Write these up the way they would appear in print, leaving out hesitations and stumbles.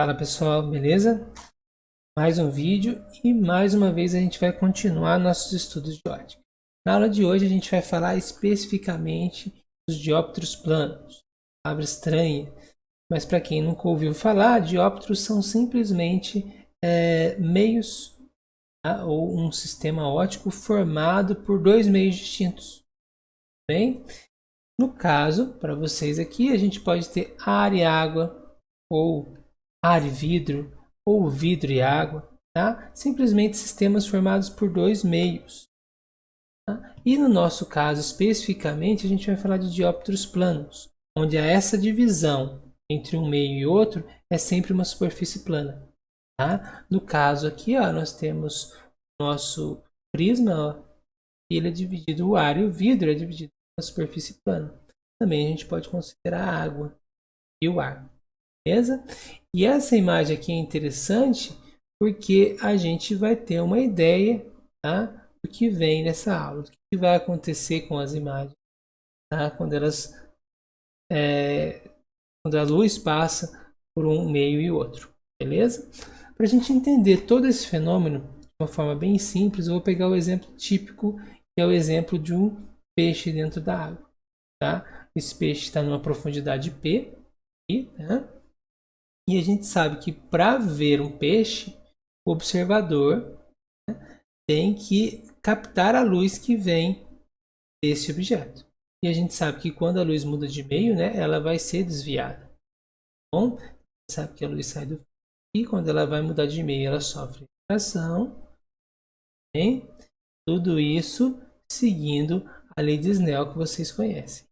Fala pessoal, beleza? Mais um vídeo e mais uma vez a gente vai continuar nossos estudos de ótica. Na aula de hoje a gente vai falar especificamente dos dióptros planos. Palavra estranha, mas para quem nunca ouviu falar, dióptros são simplesmente meios, tá? Ou um sistema óptico formado por dois meios distintos. Bem, no caso, para vocês aqui, a gente pode ter ar e água, ou ar e vidro, ou vidro e água, tá? Simplesmente sistemas formados por dois meios. Tá? E no nosso caso, especificamente, a gente vai falar de dióptros planos, onde essa divisão entre um meio e outro é sempre uma superfície plana. Tá? No caso aqui, ó, nós temos o nosso prisma, ó, ele é dividido, o ar e o vidro é dividido na superfície plana. Também a gente pode considerar a água e o ar. Beleza? E essa imagem aqui é interessante porque a gente vai ter uma ideia, tá, do que vem nessa aula, do que vai acontecer com as imagens, tá, quando a luz passa por um meio e outro. Beleza? Para a gente entender todo esse fenômeno de uma forma bem simples, eu vou pegar o exemplo típico, que é o exemplo de um peixe dentro da água. Tá? Esse peixe está numa profundidade P, né? E a gente sabe que para ver um peixe, o observador tem que captar a luz que vem desse objeto. E a gente sabe que quando a luz muda de meio, né, ela vai ser desviada. Bom, a gente sabe que a luz sai do fio e quando ela vai mudar de meio, ela sofre refração. Bem? Tudo isso seguindo a lei de Snell que vocês conhecem.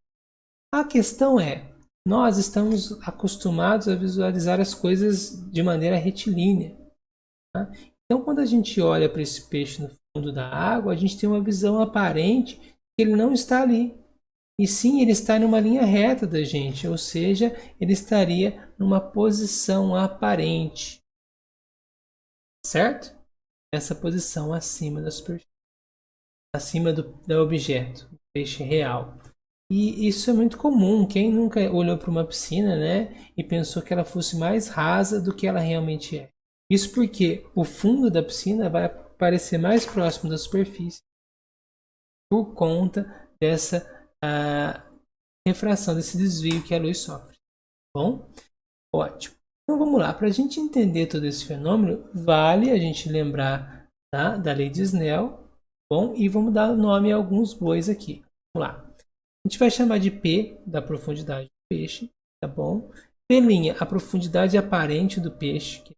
A questão é, nós estamos acostumados a visualizar as coisas de maneira retilínea. Tá? Então, quando a gente olha para esse peixe no fundo da água, a gente tem uma visão aparente que ele não está ali. E sim, ele está numa linha reta da gente, ou seja, ele estaria numa posição aparente, certo? Essa posição acima da superfície, acima do objeto, do peixe real. E isso é muito comum. Quem nunca olhou para uma piscina, né, e pensou que ela fosse mais rasa do que ela realmente é? Isso porque o fundo da piscina vai parecer mais próximo da superfície por conta dessa refração, desse desvio que a luz sofre. Bom, ótimo. Então vamos lá. Para a gente entender todo esse fenômeno, vale a gente lembrar, tá, da lei de Snell. Bom, e vamos dar nome a alguns bois aqui. Vamos lá. A gente vai chamar de P da profundidade do peixe, tá bom? P', a profundidade aparente do peixe, que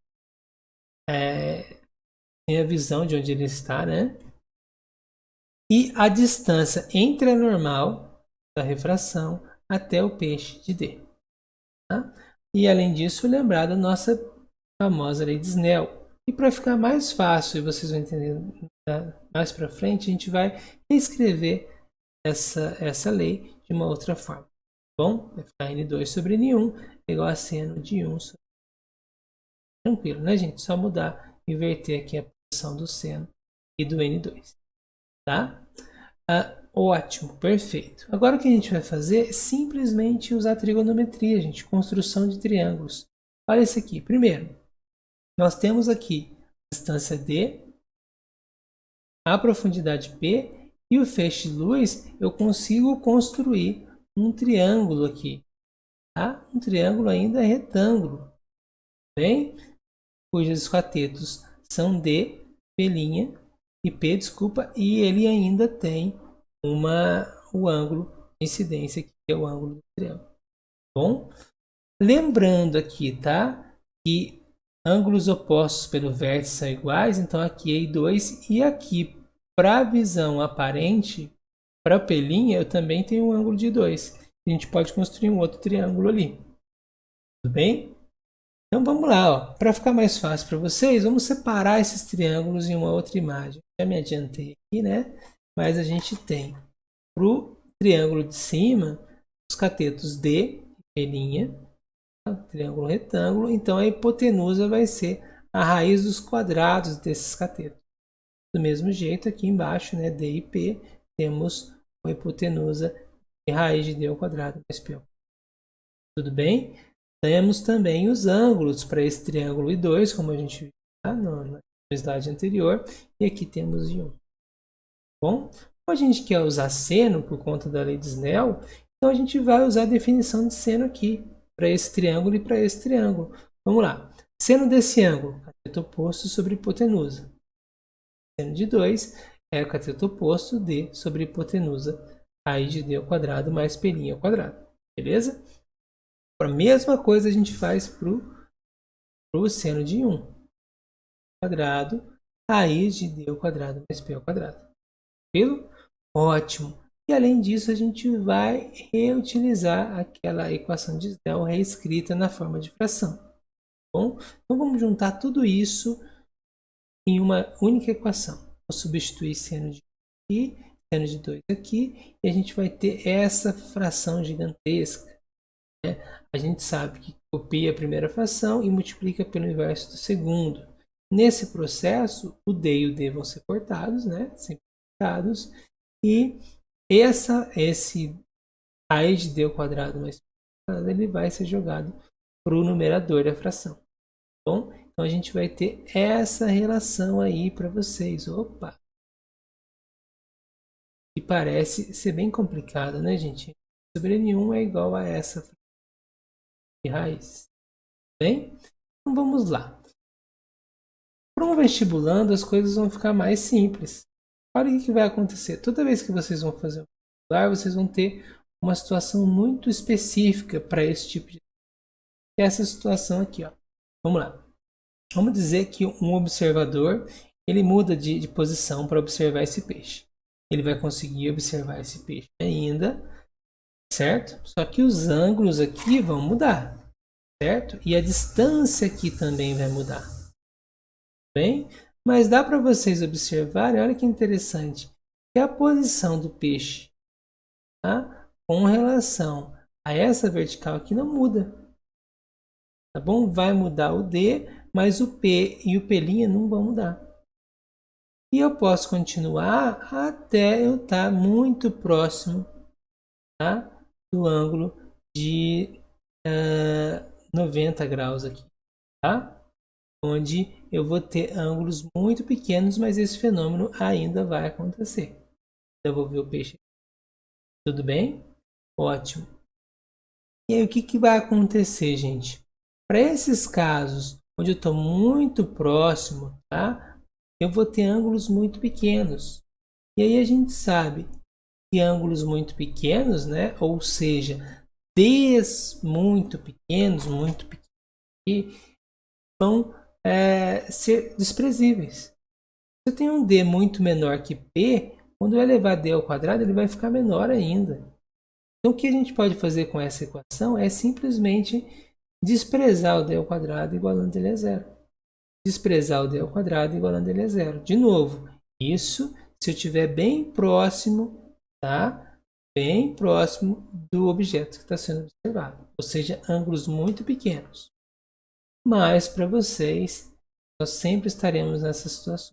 tem a visão de onde ele está, né? E a distância entre a normal da refração até o peixe de D. Tá? E além disso, lembrar da nossa famosa lei de Snell. E para ficar mais fácil, e vocês vão entender mais para frente, a gente vai reescrever essa lei de uma outra forma. Bom, vai ficar N2 sobre N1 igual a seno de 1 sobre... Tranquilo, né, gente? Só mudar, inverter aqui a posição do seno e do N2. Tá? Ótimo, perfeito. Agora o que a gente vai fazer é simplesmente usar trigonometria, gente, construção de triângulos. Olha esse aqui. Primeiro, nós temos aqui a distância D, a profundidade P e o feixe de luz. Eu consigo construir um triângulo aqui, tá? Um triângulo ainda retângulo, bem? Cujos catetos são D, P' e P, desculpa, e ele ainda tem o ângulo de incidência, que é o ângulo do triângulo. Bom, lembrando aqui, tá? Que ângulos opostos pelo vértice são iguais, então aqui é I2 e aqui para a visão aparente, para a pelinha, eu também tenho um ângulo de 2. A gente pode construir um outro triângulo ali. Tudo bem? Então vamos lá, para ficar mais fácil para vocês, vamos separar esses triângulos em uma outra imagem. Já me adiantei aqui, né? Mas a gente tem para o triângulo de cima os catetos D e P', tá? Triângulo retângulo, então a hipotenusa vai ser a raiz dos quadrados desses catetos. Do mesmo jeito, aqui embaixo, né, D e P, temos a hipotenusa e raiz de D ao quadrado mais P. Tudo bem? Temos também os ângulos para esse triângulo I2, como a gente viu no slide anterior, e aqui temos I1. Bom, como a gente quer usar seno por conta da lei de Snell, então a gente vai usar a definição de seno aqui, para esse triângulo e para esse triângulo. Vamos lá. Seno desse ângulo, cateto oposto sobre hipotenusa. Seno de 2 é o cateto oposto de sobre hipotenusa, raiz de d ao quadrado mais π ao quadrado. Beleza? A mesma coisa a gente faz para o seno de 1 quadrado, raiz de d ao quadrado mais p ao quadrado. Tranquilo? Ótimo. E além disso, a gente vai reutilizar aquela equação de Snell reescrita na forma de fração. Bom, então vamos juntar tudo isso em uma única equação. Vou substituir seno de 1 aqui, seno de 2 aqui, e a gente vai ter essa fração gigantesca. A gente sabe que copia a primeira fração e multiplica pelo inverso do segundo. Nesse processo, o D e o D vão ser cortados, né? Simplificados. E esse raiz de D ao quadrado mais ele vai ser jogado para o numerador da fração. Bom, então a gente vai ter essa relação aí para vocês. Opa! E parece ser bem complicado, né, gente? Sobre N1 é igual a essa de raiz. Bem, então vamos lá. Para um vestibulando, as coisas vão ficar mais simples. Olha o que vai acontecer. Toda vez que vocês vão fazer um vestibular, vocês vão ter uma situação muito específica para esse tipo de... Essa situação aqui, ó. Vamos lá. Vamos dizer que um observador, ele muda de posição para observar esse peixe. Ele vai conseguir observar esse peixe ainda, certo? Só que os ângulos aqui vão mudar, certo? E a distância aqui também vai mudar. Bem, mas dá para vocês observarem, olha que interessante, que a posição do peixe, tá, com relação a essa vertical aqui não muda. Tá bom? Vai mudar o D, mas o P e o P' não vão mudar. E eu posso continuar até eu estar muito próximo, tá, do ângulo de 90 graus aqui, tá? Onde eu vou ter ângulos muito pequenos, mas esse fenômeno ainda vai acontecer. Eu vou ver o peixe. Tudo bem? Ótimo. E aí o que vai acontecer, gente? Para esses casos onde eu estou muito próximo, tá? Eu vou ter ângulos muito pequenos. E aí a gente sabe que ângulos muito pequenos, né? Ou seja, Ds muito pequenos, vão ser desprezíveis. Se eu tenho um D muito menor que P, quando eu elevar D ao quadrado, ele vai ficar menor ainda. Então, o que a gente pode fazer com essa equação é simplesmente desprezar o D ao quadrado igualando ele a zero. Desprezar o D ao quadrado igualando ele a zero. De novo, isso se eu estiver bem próximo, tá? Bem próximo do objeto que está sendo observado. Ou seja, ângulos muito pequenos. Mas, para vocês, nós sempre estaremos nessa situação.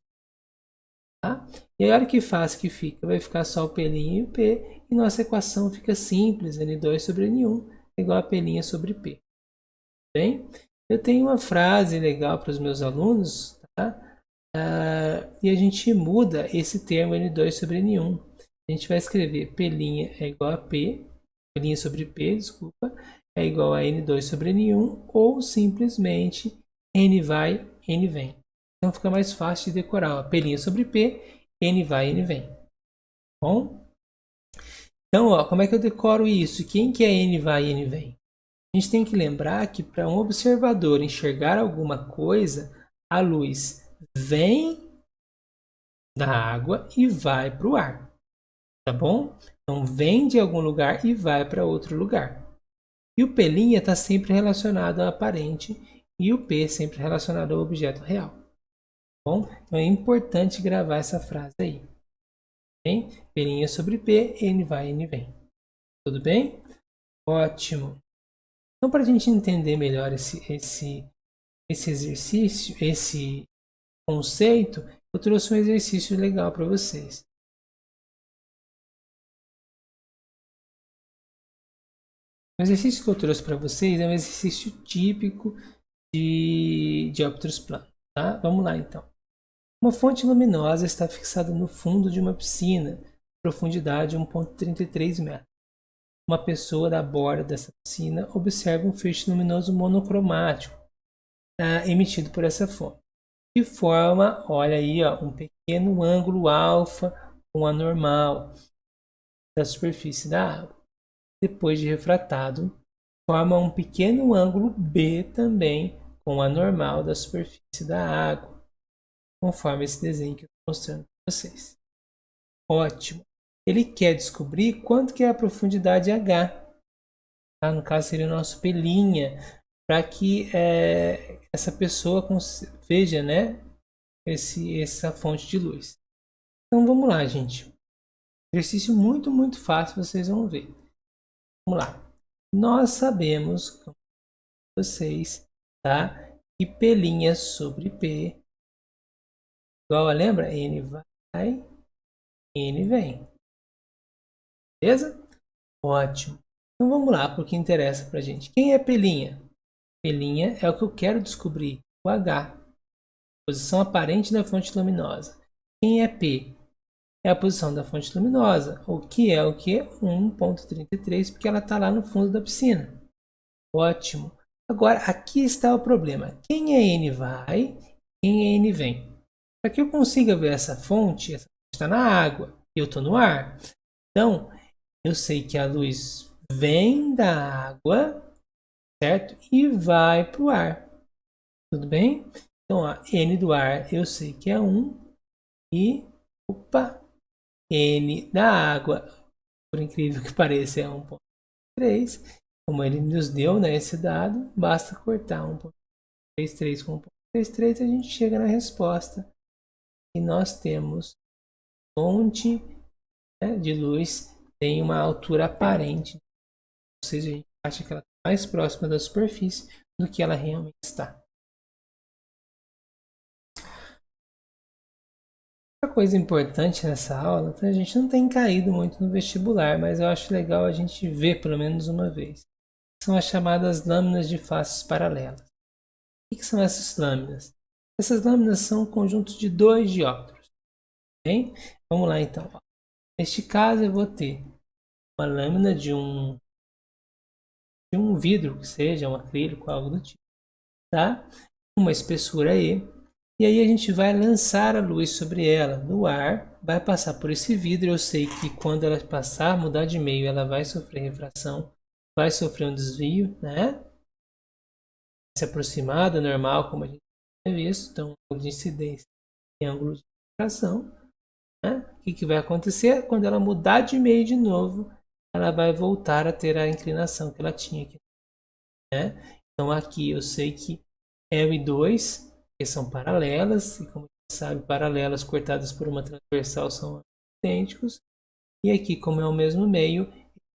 Tá? E aí, olha que fácil que fica. Vai ficar só o P' e o P. E nossa equação fica simples. N2 sobre N1 é igual a P' sobre P. Bem, eu tenho uma frase legal para os meus alunos. Tá? E a gente muda esse termo N2 sobre N1. A gente vai escrever P' é igual a P. P' sobre P, desculpa. É igual a N2 sobre N1. Ou simplesmente N vai, N vem. Então fica mais fácil de decorar. Ó. P' sobre P, N vai, N vem. Bom? Então, ó, como é que eu decoro isso? Quem que é N vai, N vem? A gente tem que lembrar que para um observador enxergar alguma coisa, a luz vem da água e vai para o ar. Tá bom? Então vem de algum lugar e vai para outro lugar. E o P' está sempre relacionado ao aparente e o P sempre relacionado ao objeto real. Bom, então é importante gravar essa frase aí. Bem? P' sobre P, N vai, N vem. Tudo bem? Ótimo. Então, para a gente entender melhor esse exercício, esse conceito, eu trouxe um exercício legal para vocês. O exercício que eu trouxe para vocês é um exercício típico de ópteros planos, tá? Vamos lá então. Uma fonte luminosa está fixada no fundo de uma piscina, profundidade 1,33 metros. Uma pessoa da borda dessa piscina observa um feixe luminoso monocromático emitido por essa fonte, que forma, olha aí, ó, um pequeno ângulo alfa com a normal da superfície da água. Depois de refratado, forma um pequeno ângulo B também com a normal da superfície da água, conforme esse desenho que eu estou mostrando para vocês. Ótimo. Ele quer descobrir quanto que é a profundidade H. Tá? No caso seria o nosso pelinha, para que essa pessoa veja, né, essa fonte de luz. Então vamos lá, gente. Exercício muito fácil, vocês vão ver. Vamos lá. Nós sabemos, com vocês, tá, que pelinha sobre P igual a, lembra? N vai, N vem. Beleza? Ótimo. Então vamos lá para o que interessa para a gente. Quem é pelinha? Pelinha é o que eu quero descobrir, o H. Posição aparente da fonte luminosa. Quem é P? É a posição da fonte luminosa, o que é o que? 1,33, porque ela está lá no fundo da piscina. Ótimo. Agora, aqui está o problema. Quem é N vai, quem é N vem. Para que eu consiga ver essa fonte está na água e eu estou no ar. Então, eu sei que a luz vem da água, certo? E vai para o ar. Tudo bem? Então, a N do ar eu sei que é 1 e, opa, N da água, por incrível que pareça, é 1,3. Como ele nos deu, né, esse dado, basta cortar 1,33 com 1,33 e a gente chega na resposta. E nós temos fonte, né, de luz tem uma altura aparente, ou seja, a gente acha que ela está mais próxima da superfície do que ela realmente está. Outra coisa importante nessa aula, a gente não tem caído muito no vestibular, mas eu acho legal a gente ver pelo menos uma vez. São as chamadas lâminas de faces paralelas. O que são essas lâminas? Essas lâminas são conjuntos de dois dióptros. Bem? Vamos lá então. Neste caso eu vou ter uma lâmina de um vidro, que seja um acrílico, algo do tipo, tá? Uma espessura E. E aí a gente vai lançar a luz sobre ela no ar, vai passar por esse vidro. Eu sei que quando ela passar, mudar de meio, ela vai sofrer refração, vai sofrer um desvio, né? Se aproximar da normal, como a gente tem visto, então ângulo de incidência e ângulo de refração. Né? O que vai acontecer? Quando ela mudar de meio de novo, ela vai voltar a ter a inclinação que ela tinha aqui. Né? Então aqui eu sei que L e 2 que são paralelas, e como a gente sabe, paralelas cortadas por uma transversal são idênticos. E aqui, como é o mesmo meio,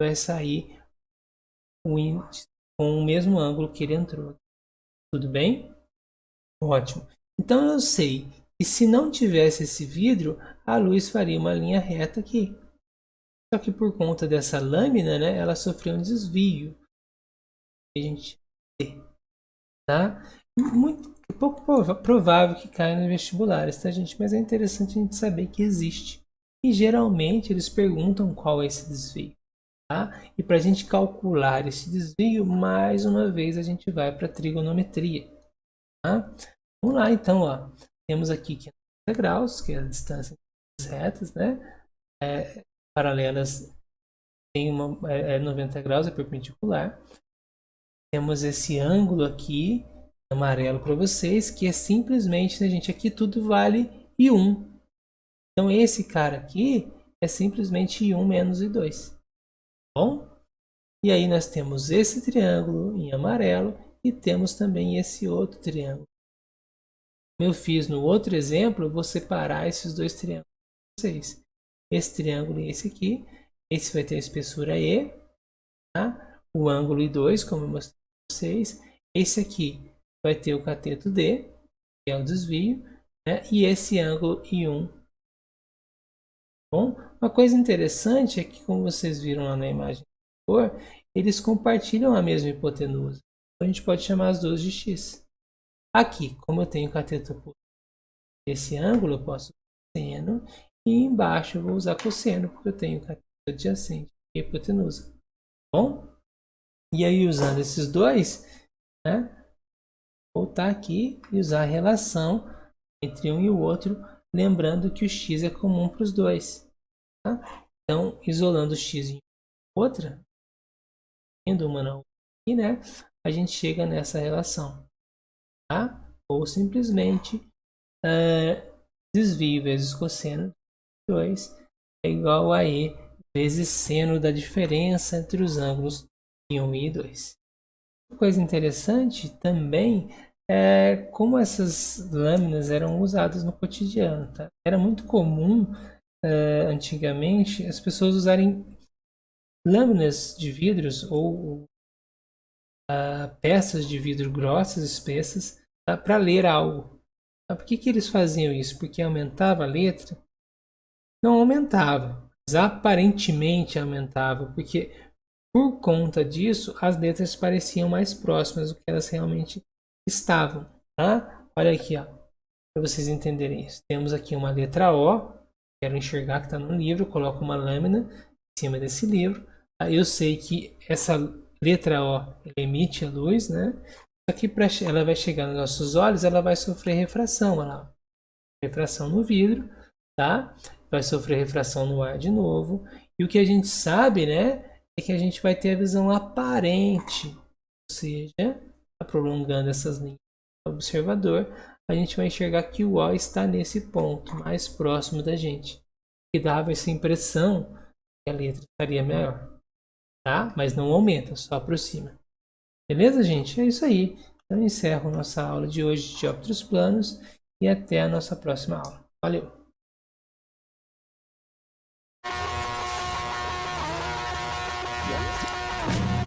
vai sair o índice com o mesmo ângulo que ele entrou. Tudo bem? Ótimo. Então eu sei que se não tivesse esse vidro, a luz faria uma linha reta aqui. Só que por conta dessa lâmina, né, ela sofreu um desvio. A gente vê, tá? Muito pouco provável que caia no vestibulares, tá, gente? Mas é interessante a gente saber que existe. E geralmente eles perguntam qual é esse desvio. Tá? E para a gente calcular esse desvio, mais uma vez a gente vai para a trigonometria. Tá? Vamos lá então, ó. Temos aqui 90 graus, que é a distância das retas, né? Paralelas tem 90 graus, é perpendicular. Temos esse ângulo aqui, amarelo para vocês, que é simplesmente, né, gente, aqui tudo vale I1. Então esse cara aqui é simplesmente I1 menos I2. Bom? E aí nós temos esse triângulo em amarelo e temos também esse outro triângulo. Como eu fiz no outro exemplo, eu vou separar esses dois triângulos para vocês. Esse triângulo e esse aqui. Esse vai ter a espessura E, tá? O ângulo I2, como eu mostrei para vocês. Esse aqui vai ter o cateto D, que é o desvio, né? E esse ângulo I1. Bom, uma coisa interessante é que, como vocês viram lá na imagem, eles compartilham a mesma hipotenusa. Então, a gente pode chamar as duas de x. Aqui, como eu tenho cateto oposto desse ângulo, eu posso usar seno, e embaixo eu vou usar cosseno, porque eu tenho cateto adjacente e hipotenusa. Bom? E aí, usando esses dois, né, voltar aqui e usar a relação entre um e o outro, lembrando que o x é comum para os dois. Tá? Então, isolando o x em outra, indo uma na outra aqui, né, a gente chega nessa relação. Tá? Ou simplesmente desvio vezes cosseno de 2 é igual a e vezes seno da diferença entre os ângulos de 1 e 2. Uma coisa interessante também é como essas lâminas eram usadas no cotidiano. Tá? Era muito comum antigamente as pessoas usarem lâminas de vidros ou peças de vidro grossas, espessas, tá? Para ler algo. Tá? Por que eles faziam isso? Porque aumentava a letra? Não aumentava, mas aparentemente aumentava, porque por conta disso as letras pareciam mais próximas do que elas realmente estavam. Tá? Olha aqui, para vocês entenderem isso. Temos aqui uma letra O, quero enxergar que está no livro, coloco uma lâmina em cima desse livro. Aí eu sei que essa letra O emite a luz, né? Só que para ela vai chegar nos nossos olhos, ela vai sofrer refração, olha lá. Refração no vidro, tá? Vai sofrer refração no ar de novo. E o que a gente sabe, né, é que a gente vai ter a visão aparente, ou seja, tá prolongando essas linhas do observador, a gente vai enxergar que o O está nesse ponto, mais próximo da gente, que dava essa impressão que a letra estaria maior, tá? Mas não aumenta, só aproxima. Beleza, gente? É isso aí. Então, eu encerro nossa aula de hoje de dióptros planos e até a nossa próxima aula. Valeu!